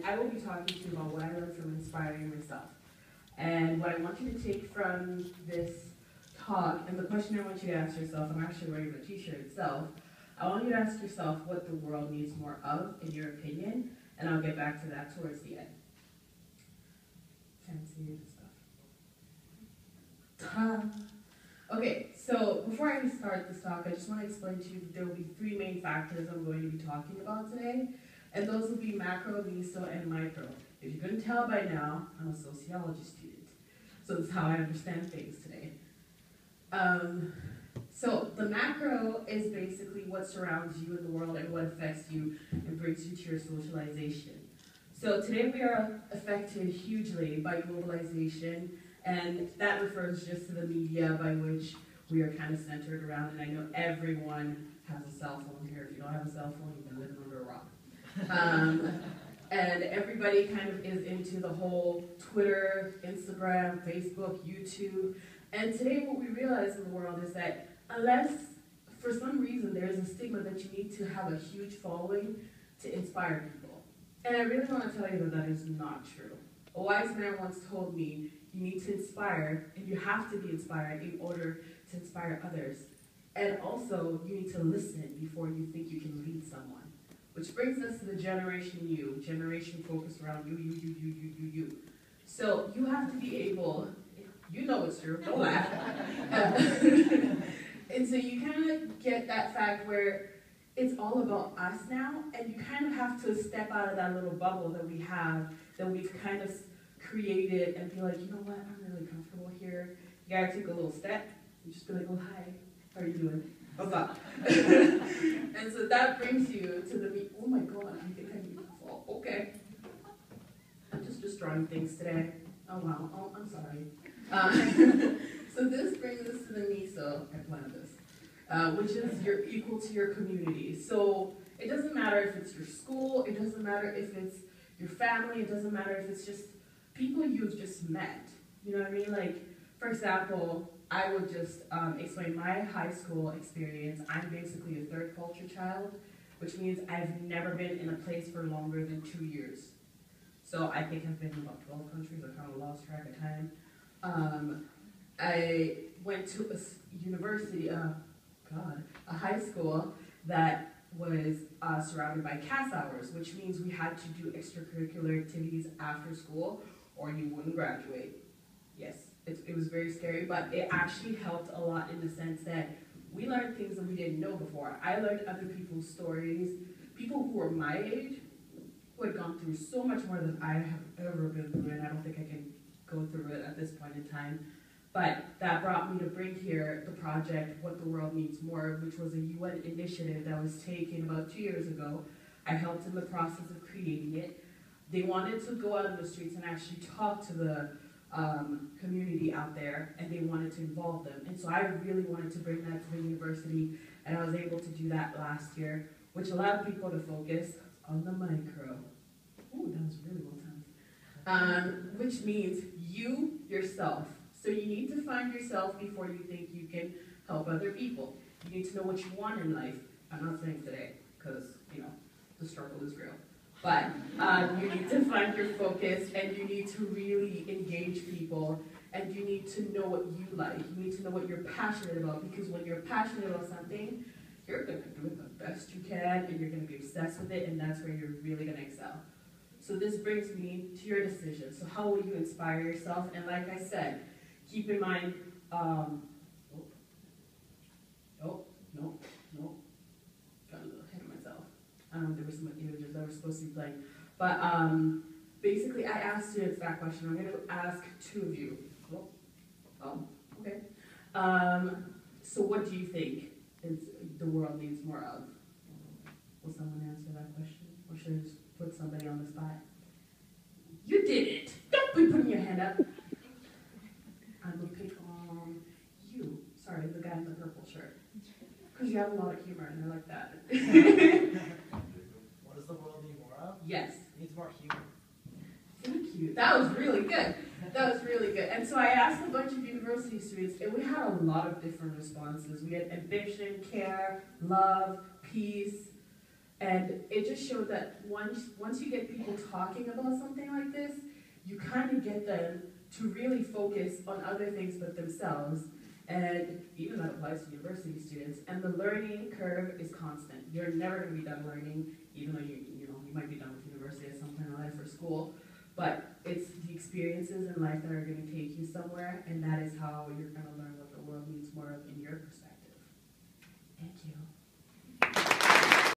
I will be talking to you about what I learned from inspiring myself. And what I want you to take from this talk, and the question I want you to ask yourself, I'm actually wearing the t-shirt itself, I want you to ask yourself what the world needs more of, in your opinion, and I'll get back to that towards the end. Can't see the stuff. Okay, so before I start this talk, I just want to explain to you that there will be three main factors I'm going to be talking about today, and those will be macro, meso, and micro. If you couldn't tell by now, I'm a sociology student, so that's how I understand things today. So the macro is basically what surrounds you in the world and what affects you and brings you to your socialization. So today we are affected hugely by globalization, and that refers just to the media by which we are kind of centered around, and I know everyone has a cell phone here. If you don't have a cell phone, you've been living under a rock. And everybody kind of is into the whole Twitter, Instagram, Facebook, YouTube. And today what we realize in the world is that unless, for some reason, there is a stigma that you need to have a huge following to inspire people. And I really want to tell you that that is not true. A wise man once told me, you need to inspire, and you have to be inspired in order to inspire others. And also, you need to listen before you think you can lead someone. Which brings us to the generation you, generation focused around you. So you have to be able, you know it's true, don't laugh. And so you kind of get that fact where it's all about us now, and you kind of have to step out of that little bubble that we have, that we've kind of created, and be like, you know what, I'm really comfortable here. You gotta take a little step, and just be like, oh, hi, how are you doing? What's up? And so that brings you to the meet. Oh my God, I think I need to fall. Okay. I'm just destroying things today. Oh wow, oh, I'm sorry. So this brings us to the meso, I planned this, which is you're equal to your community. So it doesn't matter if it's your school, it doesn't matter if it's your family, it doesn't matter if it's just people you've just met. You know what I mean? Like, for example, I would just explain my high school experience. I'm basically a third culture child, which means I've never been in a place for longer than 2 years. So I think I've been in about 12 countries. I kind of lost track of time. I went to a university, a high school that was surrounded by CAS hours, which means we had to do extracurricular activities after school or you wouldn't graduate. Yes. It was very scary, but it actually helped a lot in the sense that we learned things that we didn't know before. I learned other people's stories, people who were my age, who had gone through so much more than I have ever been through, and I don't think I can go through it at this point in time. But that brought me to bring here the project, What the World Needs More, which was a UN initiative that was taken about 2 years ago. I helped in the process of creating it. They wanted to go out in the streets and actually talk to the community out there, and they wanted to involve them. And so I really wanted to bring that to the university, and I was able to do that last year, which allowed people to focus on the micro. Ooh, that was really well timed. Which means you, yourself. So you need to find yourself before you think you can help other people. You need to know what you want in life. I'm not saying today, because, you know, the struggle is real. But you need to find your focus, and you need to really engage people, and you need to know what you like. You need to know what you're passionate about, because when you're passionate about something, you're going to do it the best you can, and you're going to be obsessed with it, and that's where you're really going to excel. So this brings me to your decision. So how will you inspire yourself? And like I said, keep in mind, got a little ahead of myself. There were some images that were supposed to be playing. But basically, I asked students that question. I'm going to ask two of you. Okay. So what do you think the world needs more of? Will someone answer that question? Or should I just put somebody on the spot? You did it! Don't be putting your hand up. I'm going to pick on you. Sorry, the guy in the purple shirt. Because you have a lot of humor, and I like that. What does the world need more of? Yes. It needs more humor. Thank you. That was really good. That was really good. And so I asked a bunch of university students, and we had a lot of different responses. We had ambition, care, love, peace. And it just showed that once you get people talking about something like this, you kind of get them to really focus on other things but themselves. And even that applies to university students. And the learning curve is constant. You're never going to be done learning, even though you might be done with university at some point in life or school. But it's the experiences in life that are going to take you somewhere, and that is how you're going to learn what the world needs more of in your perspective. Thank you.